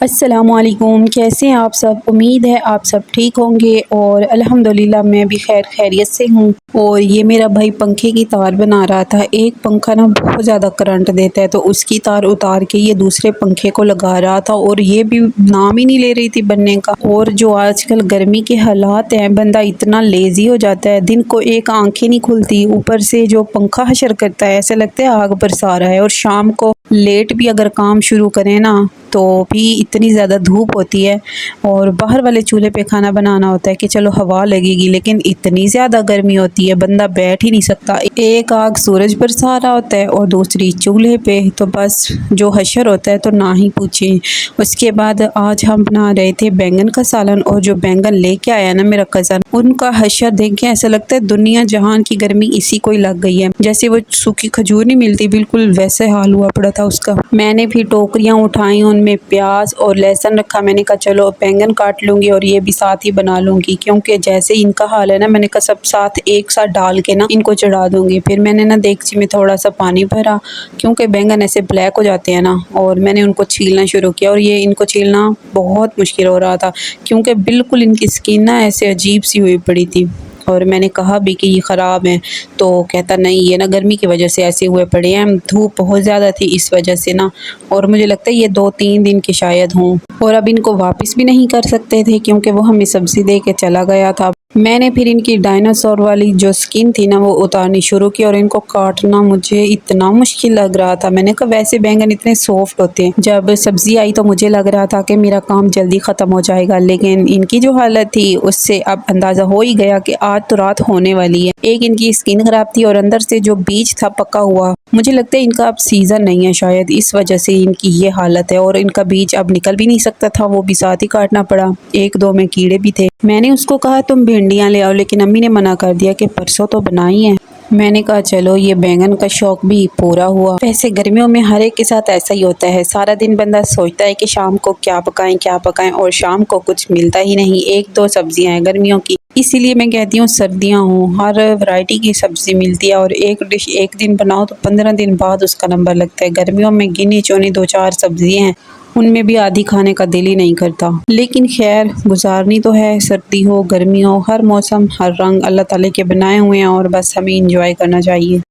अस्सलामुअलैकुम, कैसे हैं आप सब। उम्मीद है आप सब ठीक होंगे और अल्हम्दुलिल्लाह मैं भी खैरियत से हूँ। और ये मेरा भाई पंखे की तार बना रहा था। एक पंखा ना बहुत ज़्यादा करंट देता है तो उसकी तार उतार के ये दूसरे पंखे को लगा रहा था और ये भी नाम ही नहीं ले रही थी बनने का। और जो आजकल गर्मी के हालात हैं, बंदा इतना लेज़ी हो जाता है, दिन को एक आंखें नहीं खुलती, ऊपर से जो पंखा हशर करता है ऐसा लगता है आग बरसा रहा है। और शाम को लेट भी अगर काम शुरू करें ना तो भी इतनी ज़्यादा धूप होती है और बाहर वाले चूल्हे पे खाना बनाना होता है कि चलो हवा लगेगी, लेकिन इतनी ज़्यादा गर्मी होती है बंदा बैठ ही नहीं सकता। एक आग सूरज बरसा रहा होता है और दूसरी चूल्हे पे, तो बस जो हशर होता है तो ना ही पूछें। उसके बाद आज हम बना रहे थे बैंगन का सालन और जो बैंगन लेके आया ना मेरा कज़न, उनका हशर देख के ऐसा लगता है दुनिया जहान की गर्मी इसी को ही लग गई है। जैसे वो सूखी खजूर नहीं मिलती, बिल्कुल वैसे हाल हुआ पड़ा था उसका। मैंने भी टोकरियाँ उठाई, में प्याज और लहसुन रखा। मैंने कहा चलो बैंगन काट लूँगी और ये भी साथ ही बना लूँगी, क्योंकि जैसे इनका हाल है ना, मैंने कहा सब साथ एक साथ डाल के ना इनको चढ़ा दूँगी। फिर मैंने ना देगची में थोड़ा सा पानी भरा, क्योंकि बैंगन ऐसे ब्लैक हो जाते हैं ना, और मैंने उनको छीलना शुरू किया। और ये इनको छीलना बहुत मुश्किल हो रहा था क्योंकि बिल्कुल इनकी स्किन ना ऐसे अजीब सी हुई पड़ी थी। और मैंने कहा भी कि ये ख़राब है, तो कहता नहीं ये ना गर्मी की वजह से ऐसे हुए पड़े हैं, धूप बहुत ज़्यादा थी इस वजह से ना। और मुझे लगता है ये 2-3 दिन के शायद हों। और अब इनको वापस भी नहीं कर सकते थे क्योंकि वो हमें सब्ज़ी दे के चला गया था। मैंने फिर इनकी डायनासोर वाली जो स्किन थी ना वो उतारनी शुरू की और इनको काटना मुझे इतना मुश्किल लग रहा था। मैंने कहा वैसे बैंगन इतने सॉफ्ट होते हैं। जब सब्ज़ी आई तो मुझे लग रहा था कि मेरा काम जल्दी ख़त्म हो जाएगा, लेकिन इनकी जो हालत थी उससे अब अंदाज़ा हो ही गया कि आज तो रात होने वाली है। एक इनकी स्किन ख़राब थी और अंदर से जो बीज था पका हुआ। मुझे लगता है इनका अब सीज़न नहीं है शायद, इस वजह से इनकी ये हालत है। और इनका बीज अब निकल भी नहीं सकता था, वो भी साथ ही काटना पड़ा। 1-2 में कीड़े भी थे। मैंने उसको कहा तुम भिंडियाँ ले आओ, लेकिन अम्मी ने मना कर दिया कि परसों तो बनाई है। मैंने कहा चलो ये बैंगन का शौक भी पूरा हुआ। वैसे गर्मियों में हर एक के साथ ऐसा ही होता है, सारा दिन बंदा सोचता है कि शाम को क्या पकाएं और शाम को कुछ मिलता ही नहीं। 1-2 सब्जियां हैं गर्मियों की, इसीलिए मैं कहती हूँ सर्दियाँ हों हर वैरायटी की सब्ज़ी मिलती है और एक डिश एक दिन बनाओ तो 15 दिन बाद उसका नंबर लगता है। गर्मियों में गिनी चुनी 2-4 सब्जियाँ हैं, उनमें भी आधी खाने का दिल ही नहीं करता। लेकिन खैर गुजारनी तो है, सर्दी हो गर्मी हो, हर मौसम हर रंग अल्लाह ताला के बनाए हुए हैं और बस हमें इंजॉय करना चाहिए।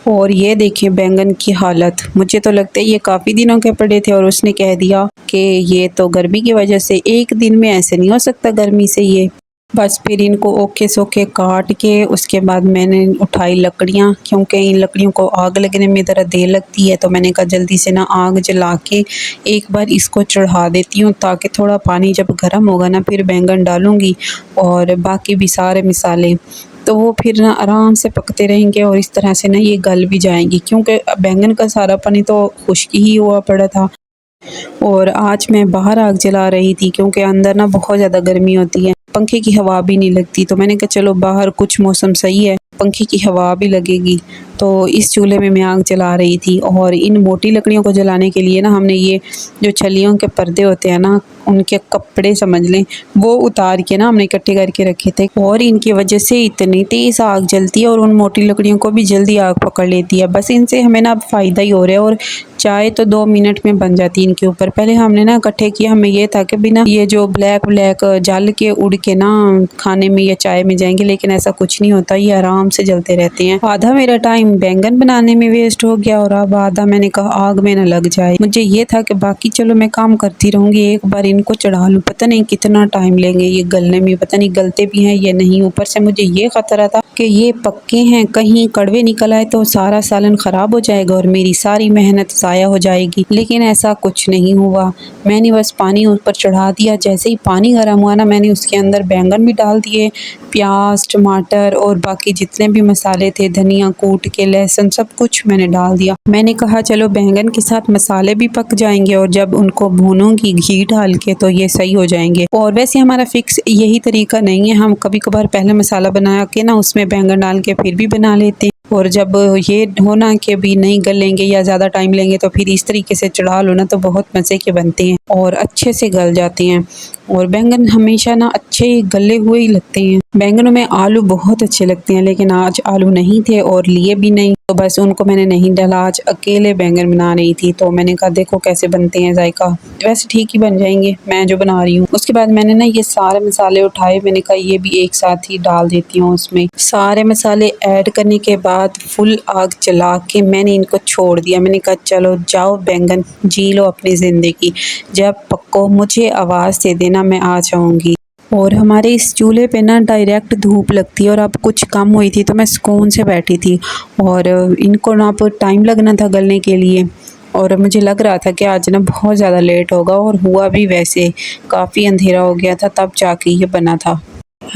और ये देखिए बैंगन की हालत, मुझे तो लगता है ये काफ़ी दिनों के पड़े थे और उसने कह दिया कि ये तो गर्मी की वजह से, एक दिन में ऐसे नहीं हो सकता गर्मी से ये। बस फिर इनको ओखे सोखे काट के उसके बाद मैंने उठाई लकड़ियाँ, क्योंकि इन लकड़ियों को आग लगने में ज़रा देर लगती है, तो मैंने कहा जल्दी से ना आग जला के एक बार इसको चढ़ा देती हूँ, ताकि थोड़ा पानी जब गर्म होगा ना फिर बैंगन डालूँगी और बाकी भी सारे मिसाले, तो वो फिर ना आराम से पकते रहेंगे और इस तरह से ना ये गल भी जाएंगी, क्योंकि बैंगन का सारा पानी तो खुश्क ही हुआ पड़ा था। और आज मैं बाहर आग जला रही थी क्योंकि अंदर ना बहुत ज़्यादा गर्मी होती है, पंखे की हवा भी नहीं लगती, तो मैंने कहा चलो बाहर कुछ मौसम सही है, पंखे की हवा भी लगेगी। तो इस चूल्हे में मैं आग जला रही थी और इन मोटी लकड़ियों को जलाने के लिए ना हमने ये जो छलियों के पर्दे होते हैं ना, उनके कपड़े समझ लें, वो उतार के ना हमने इकट्ठे करके रखे थे। और इनकी वजह से इतनी तेज़ आग जलती है और उन मोटी लकड़ियों को भी जल्दी आग पकड़ लेती है। बस इनसे हमें ना अब फ़ायदा ही हो रहा है और चाय तो 2 मिनट में बन जाती है इनके ऊपर। पहले हमने ना इकट्ठे किया, हमें ये था कि बिना ये जो ब्लैक जल के उड़ के ना खाने में या चाय में जाएंगे, लेकिन ऐसा कुछ नहीं होता, ये आराम से जलते रहते हैं। आधा मेरा टाइम बैंगन बनाने में वेस्ट हो गया और अब आधा मैंने कहा आग में ना लग जाए। मुझे ये था कि बाकी चलो मैं काम करती रहूँगी, एक बार इनको चढ़ा लूँ। पता नहीं कितना टाइम लेंगे ये गलने में, पता नहीं गलते भी हैं या नहीं। ऊपर से मुझे ये खतरा था कि ये पक्के हैं, कहीं कड़वे निकल आए तो सारा सालन ख़राब हो जाएगा और मेरी सारी मेहनत ज़ाया हो जाएगी। लेकिन ऐसा कुछ नहीं हुआ, मैंने बस पानी ऊपर चढ़ा दिया। जैसे ही पानी गर्म हुआ ना, मैंने उसके अंदर बैंगन भी डाल दिए, प्याज टमाटर और बाकी जितने भी मसाले थे, धनिया कूट के, लहसुन, सब कुछ मैंने डाल दिया। मैंने कहा चलो बैंगन के साथ मसाले भी पक जाएंगे और जब उनको भूनूंगी घी डाल के तो ये सही हो जाएंगे। और वैसे हमारा फिक्स यही तरीका नहीं है, हम कभी कभार पहले मसाला बना के ना उसमें बैंगन डाल के फिर भी बना लेते हैं, और जब ये होना कि भी नहीं गलेंगे या ज़्यादा टाइम लेंगे तो फिर इस तरीके से चढ़ा लो ना, तो बहुत मज़े के बनते हैं और अच्छे से गल जाते हैं। और बैंगन हमेशा ना अच्छे गले हुए ही लगते हैं। बैंगनों में आलू बहुत अच्छे लगते हैं, लेकिन आज आलू नहीं थे और लिए भी नहीं। तो बस उनको मैंने नहीं डाला, आज अकेले बैंगन बना रही थी तो मैंने कहा देखो कैसे बनते हैं, जायका वैसे ठीक ही बन जाएंगे मैं जो बना रही हूँ। उसके बाद मैंने ना ये सारे मसाले उठाए, मैंने कहा ये भी एक साथ ही डाल देती हूँ उसमें। सारे मसाले ऐड करने के बाद फुल आग जला के मैंने इनको छोड़ दिया। मैंने कहा चलो जाओ बैंगन जी लो अपनी ज़िंदगी, जब पक्को मुझे आवाज़ दे देना, मैं आ जाऊँगी। और हमारे इस चूल्हे पे ना डायरेक्ट धूप लगती है और अब कुछ कम हुई थी तो मैं सुकून से बैठी थी और इनको ना अब टाइम लगना था गलने के लिए और मुझे लग रहा था कि आज ना बहुत ज़्यादा लेट होगा और हुआ भी वैसे, काफ़ी अंधेरा हो गया था तब जाके ये बना था।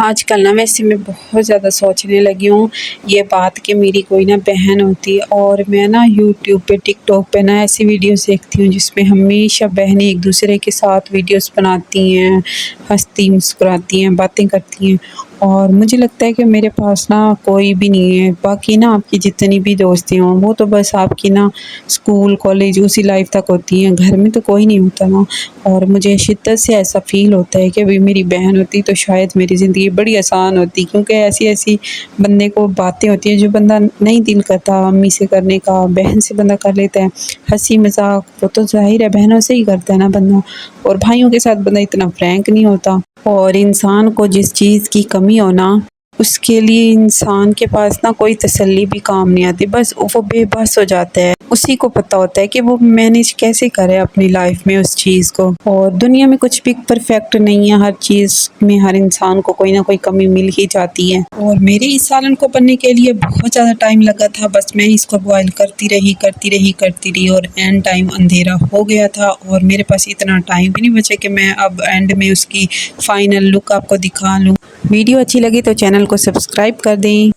आजकल ना वैसे मैं बहुत ज़्यादा सोचने लगी हूँ ये बात कि मेरी कोई ना बहन होती और मैं ना यूट्यूब पे टिकटॉक पे ना ऐसी वीडियोस देखती हूँ जिसमें हमेशा बहनें एक दूसरे के साथ वीडियोस बनाती हैं, हंसती मुस्कुराती हैं, बातें करती हैं और मुझे लगता है कि मेरे पास ना कोई भी नहीं है। बाकी ना आपकी जितनी भी दोस्ती हों वो तो बस आपकी ना स्कूल कॉलेज उसी लाइफ तक होती हैं, घर में तो कोई नहीं होता ना। और मुझे शिद्दत से ऐसा फ़ील होता है कि अभी मेरी बहन होती तो शायद मेरी ज़िंदगी बड़ी आसान होती, क्योंकि ऐसी-ऐसी बंदे को बातें होती हैं जो बंदा नहीं दिल करता अम्मी से करने का, बहन से बंदा कर लेता है। हँसी मज़ाक वो तो ज़ाहिर है बहनों से ही करता है ना बंदा, और भाइयों के साथ बंदा इतना फ्रैंक नहीं होता। और इंसान को जिस चीज़ की कमी हो ना, उसके लिए इंसान के पास ना कोई तसल्ली भी काम नहीं आती, बस वो बेबस हो जाता है। उसी को पता होता है कि वो मैनेज कैसे करे अपनी लाइफ में उस चीज़ को। और दुनिया में कुछ भी परफेक्ट नहीं है, हर चीज़ में हर इंसान को कोई ना कोई कमी मिल ही जाती है। और मेरे इस सालन को बनने के लिए बहुत ज़्यादा टाइम लगा था, बस मैं इसको बॉयल करती रही और एंड टाइम अंधेरा हो गया था और मेरे पास इतना टाइम भी नहीं बचा कि मैं अब एंड में उसकी फाइनल लुक आपको दिखा लूँ। वीडियो अच्छी लगी तो चैनल को सब्सक्राइब कर दें।